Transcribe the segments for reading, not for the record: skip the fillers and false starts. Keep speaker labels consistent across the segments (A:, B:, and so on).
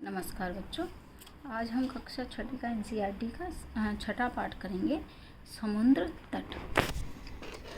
A: नमस्कार बच्चों, आज हम कक्षा छठी का एनसीईआरटी का छठा पाठ करेंगे, समुद्र तट।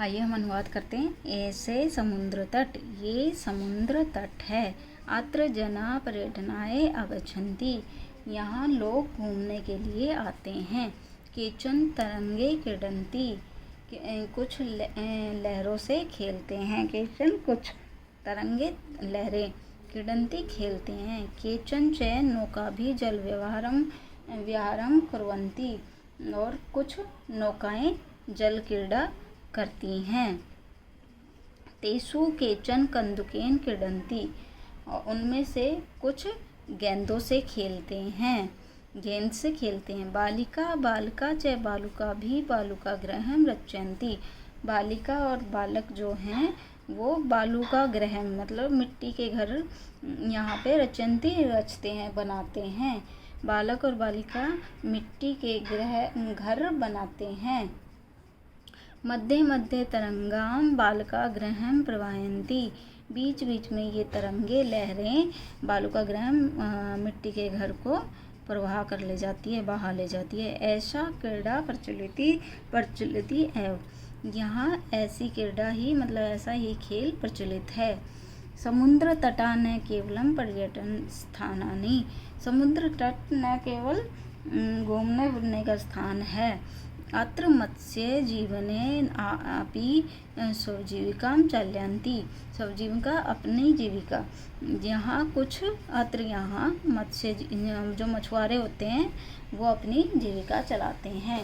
A: आइए हम अनुवाद करते हैं। ऐसे समुद्र तट, ये समुद्र तट है। अत्र जना पर्यटनाय आगच्छन्ति, यहाँ लोग घूमने के लिए आते हैं। केचन तरंगे क्रीडन्ति, कुछ लहरों से खेलते हैं। केचन कुछ, तरंगे लहरें, क्रीडन्ति खेलते हैं। केचन च नौका भी जल विहारम कुर्वन्ति, और कुछ नौकाएं जल क्रीड़ा करती हैं। तेषु केचन कन्दुकेन क्रीडन्ति, और उनमें से कुछ गेंदों से खेलते हैं, गेंद से खेलते हैं। बालिका बालका च बालुका भी बालुका गृहं रचयन्ति, बालिका और बालक जो हैं वो बालू का गृह मतलब मिट्टी के घर यहाँ पे रचते हैं, बनाते हैं। बालक और बालिका मिट्टी के घर बनाते हैं। मध्य मध्य तरंगाम बालका गृहं प्रवाहयन्ति, बीच बीच में ये तरंगे लहरें बालुका गृह मिट्टी के घर को प्रवाह कर ले जाती है, बहा ले जाती है। ऐसा क्रीड़ा प्रचलित है, यहाँ ऐसी क्रीड़ा ही मतलब ऐसा ही खेल प्रचलित है। समुद्र तटा न केवलम पर्यटन स्थानानि, समुद्र तट न केवल घूमने फिरने का स्थान है। अत्र मत्स्य जीवने अपि स्वजीविकां चालयन्ति, स्वजीविका अपनी जीविका। यहाँ कुछ अत्र यहाँ मत्स्य जो मछुआरे होते हैं वो अपनी जीविका चलाते हैं।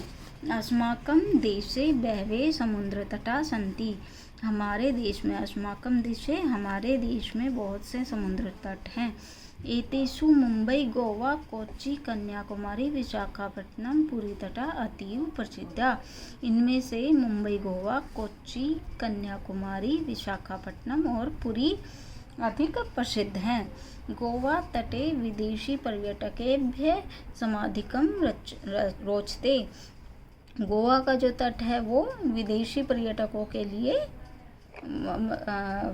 A: अस्माकं देशे बहवे समुद्र तटा सन्ति, हमारे देश में अस्माकं देशे हमारे देश में बहुत से समुद्र तट हैं। एतेषु मुंबई गोवा कोच्चि कन्याकुमारी विशाखापट्टनम पुरी तटा अतीव प्रसिद्धा, इनमें से मुंबई गोवा कोच्चि कन्याकुमारी विशाखापट्टनम और पुरी अधिक प्रसिद्ध हैं। गोवा तटे विदेशी पर्यटकेभ्यः समाधिकं रोचते, गोवा का जो तट है वो विदेशी पर्यटकों के लिए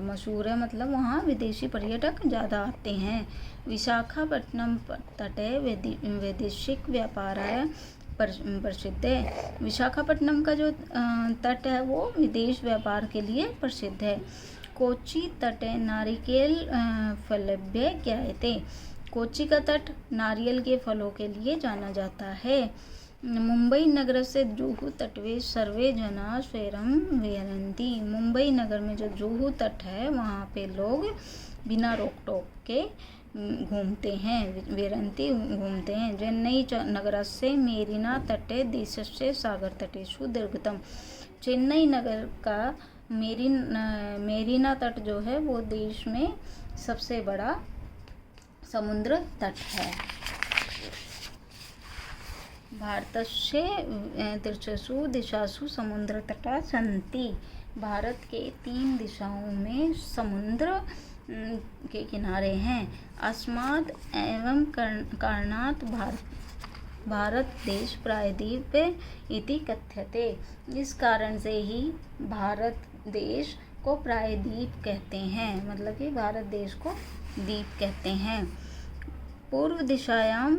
A: मशहूर है, मतलब वहाँ विदेशी पर्यटक ज़्यादा आते हैं। विशाखापट्टनम तटे वैदेशिक व्यापार है प्रसिद्ध है, विशाखापट्टनम का जो तट है वो विदेश व्यापार के लिए प्रसिद्ध है। कोच्चि तटे नारिकेल फलेभ्यः ज्ञायते, कोच्चि का तट नारियल के फलों के लिए जाना जाता है। मुंबई नगर से जुहू तटवे सर्वे जना स्वैरम विहरन्ति, मुंबई नगर में जो जुहू तट है वहाँ पे लोग बिना रोक टोक के घूमते हैं, विहरन्ति घूमते हैं। चेन्नई नगरस्य मेरिना तटे देशस्य सागर तटेषु दीर्घतम, चेन्नई नगर का मेरिना तट जो है वो देश में सबसे बड़ा समुद्र तट है। भारतस्य तिर्षसु दिशासु समुद्र तटा सन्ति, भारत के 3 दिशाओं में समुद्र के किनारे हैं। अस्मात् एवं कारणात् भारत देश प्रायद्वीप इति कथ्यते, इस कारण से ही भारत देश को प्रायद्वीप कहते हैं, मतलब कि भारत देश को द्वीप कहते हैं। पूर्व दिशायां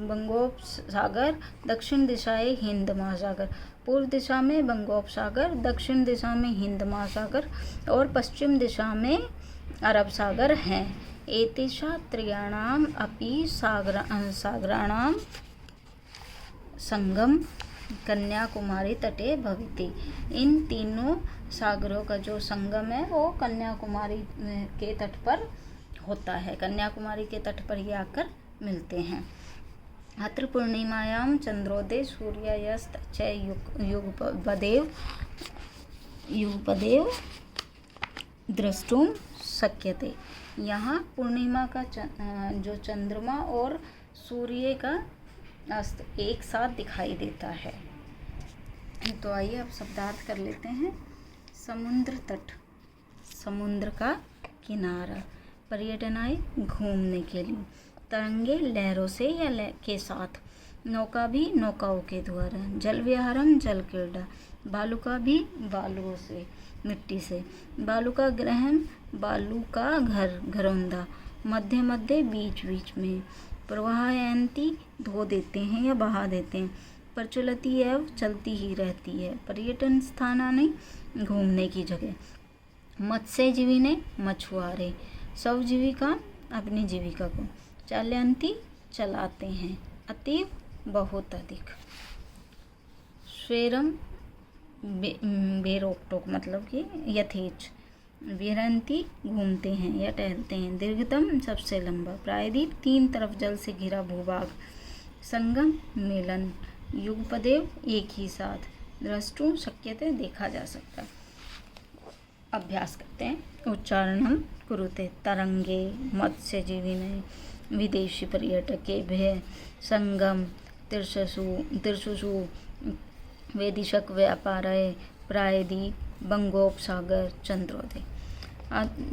A: बंगोपसागर, दक्षिण दिशाएं हिंद महासागर, पूर्व दिशा में बंगोपसागर, दक्षिण दिशा में हिंद महासागर और पश्चिम दिशा में अरब सागर हैं। एतेषां त्रयाणाम् अपि सागराणां संगम कन्याकुमारी तटे भवति, इन तीनों सागरों का जो संगम है वो कन्याकुमारी के तट पर होता है, कन्याकुमारी के तट पर ही आकर मिलते हैं। अत्र पूर्णिमायां चंद्रोदय सूर्यास्त च युगपदेव द्रष्टुम शक्यते, यहाँ पूर्णिमा का जो चंद्रमा और सूर्य का अस्त एक साथ दिखाई देता है। तो आइए अब शब्दार्थ कर लेते हैं। समुद्र तट, समुद्र का किनारा। पर्यटनाय घूमने के लिए। तरंगे लहरों से या के साथ। नौका भी नौकाओं के द्वारा। जल विहारम जल क्रीड़ा। बालुका भी बालुओं से, मिट्टी से। बालू का ग्रहण बालू का घर, घरौंदा। मध्य मध्य बीच बीच में, प्रवाहयन्ति धो देते हैं या बहा देते हैं, प्रचलति एवं चलती ही रहती है, पर्यटन स्थानानि घूमने की जगह, मत्स्यजीवी ने मछुआरे, स्वजीविका अपनी जीविका को, चालयन्ति चलाते हैं, अतीव बहुत अधिक, स्वेरम बेरोक टोक मतलब कि यथेच, विहरन्ति घूमते हैं या टहलते हैं, दीर्घतम सबसे लंबा, प्रायद्वीप 3 तरफ जल से घिरा भूभाग, संगम मेलन, युगपदेव एक ही साथ, द्रष्टुं शक्यते देखा जा सकता है। अभ्यास करते हैं। उच्चारणं कुरुते, तरंगे मत्स्यजीविने, विदेशी पर्यटकेभ्यः, संगम तीर्थसु वैदेशिक व्यापाराय, प्रायद्वीप, बंगोपसागर, चंद्रोदय।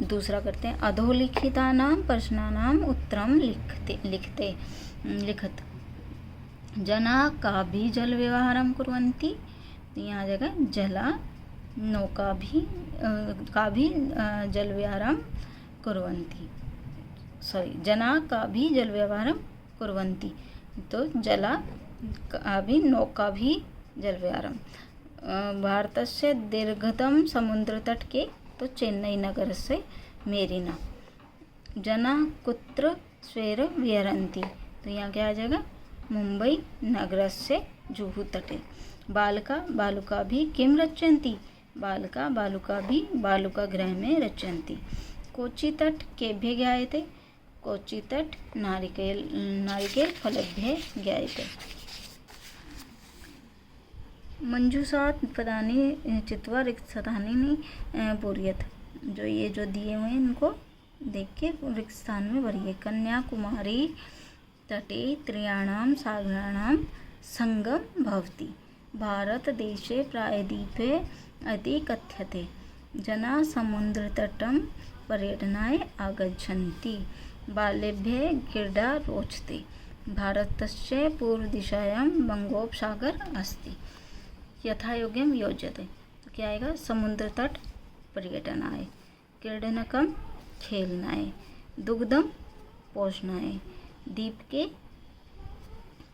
A: दूसरा करते हैं। अधोलिखितानां प्रश्नानां उत्तरं लिखत जना का भी जल व्यवहारं कुर्वन्ति, यहाँ आ जाएगा जला नौका भी का भी जल व्यवहारं कुर्वन्ति, जना का भी जल व्यवहारं कुर्वन्ति, तो जला का भी नौका भी जल व्यवहारं। भारतस्य दीर्घतम समुद्र तट के, तो चेन्नई नगर से मेरीना, जना कुत्र स्वेर विहरन्ति, तो यहाँ क्या आ जाएगा मुंबई नगरस्य जुहू तटे, बालका बालुका भी किम रचयन्ति, बालका बालुका भी बालुका गृह में रचयन्ति, कोची तट केभ्य ज्ञायते, कोची तट नारिकेल फलेभ्यः ज्ञायते। मंजूषात् पदानि चित्वा रिक्तस्थानि पूरयत, जो ये जो दिए हुए हैं इनको देख के रिक्त स्थान में भरिए। कन्याकुमारी तटे त्रयाणां सागराणां संगम भवति, भारतदेशे प्रायद्वीपे इति कथ्यते, जना समुद्रतटं पर्यटनाय आगच्छन्ति, बालेभ्यः क्रीडा रोचते, भारतस्य पूर्वदिशायां बंगोपसागर अस्ति, यथायोग्यं योज्यते, तो क्या आएगा समुद्र तट पर्यटनाय, क्रीडनकम खेलनाय, दुग्धम पोषणाय, दीपके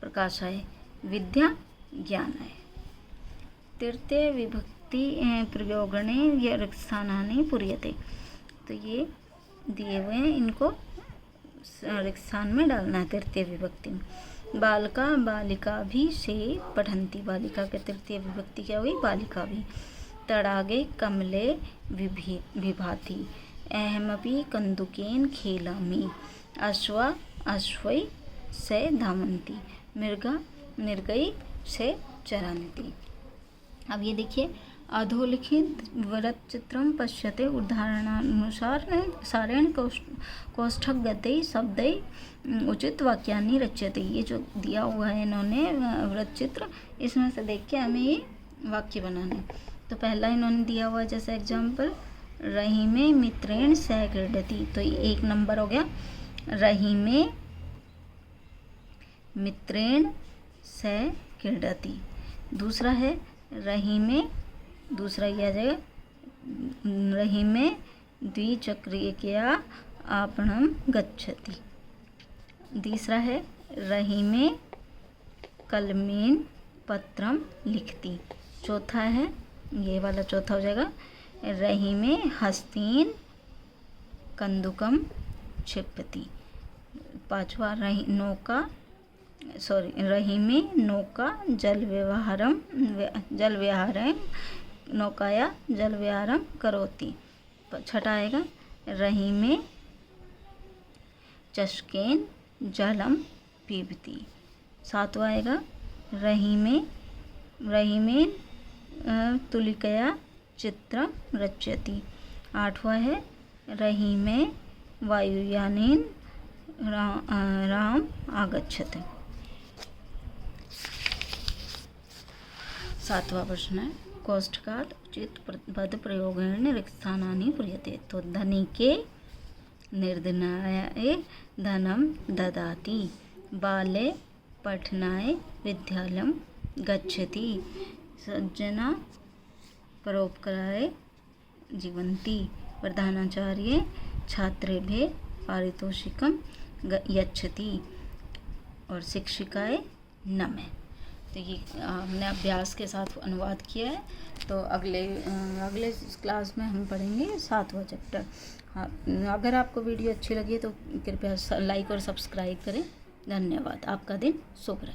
A: प्रकाशाय, विद्या ज्ञानाय। तृतीय विभक्ति प्रयोगणे ये रिक्तस्थानानि पूर्यते, तो ये दिए हुए हैं इनको रिक्त स्थान में डालना है तृतीय विभक्ति में। बालका बालिका भी से पठन्ति, बालिका के तृतीय विभक्ति क्या हुई बालिका भी। तड़ागे कमले विभाति, अहमपि कन्दुकेन खेलामि, अश्वा अश्वै से धावन्ति, मृगा मृगै से चरन्ति। अब ये देखिए अधोलिखित वृत्तचित्रं पश्यते, उदाहरणानुसार सारेण कोष्ठक गते शब्दै उचित वाक्यानि रच्यते। ये जो दिया हुआ है इन्होंने वृत्तचित्र, इसमें से देख के हमें ये वाक्य बनाने। तो पहला इन्होंने दिया हुआ जैसे एग्जाम्पल, रहीमे मित्रेण सह क्रीडति, तो ये 1 नंबर हो गया, रहीमे मित्रेण सह क्रीडति। दूसरा है रहीमे, दूसरा ये आ जाएगा रहीमे द्विचक्रिकया आपणं गच्छति। तीसरा है रहीमे कलमेन पत्रम लिखती। चौथा है ये वाला चौथा हो जाएगा, रहीमे हस्तेन कंदुकम क्षिपति। पांचवा रहीमे नौका जल विहारं नौकाया जल विहारं करोति। छठा आएगा रहीमे चषकेन जलम पीबती। सातवां आएगा रहीमे तुलिकया चित्रं रचयति। आठवां है रहीमे वायुयानेन राम आगच्छति। सातवां प्रश्न है कोष्ठकात् उचित पद प्रयोगेण रिक्तस्थानानि पूर्यते। तो धनिके निर्धनाय धनं ददाति, बाले पठनाय विद्यालयं गच्छति, सज्जना परोपकाराय जीवन्ति, प्रधानाचार्य छात्रेभ्यः पारितोषिकम यच्छति और शिक्षिकाए नमः। तो ये हमने अभ्यास के साथ अनुवाद किया है। तो अगले क्लास में हम पढ़ेंगे 7वां चैप्टर। हाँ, अगर आपको वीडियो अच्छी लगी तो कृपया लाइक और सब्सक्राइब करें। धन्यवाद। आपका दिन शुभ रहे।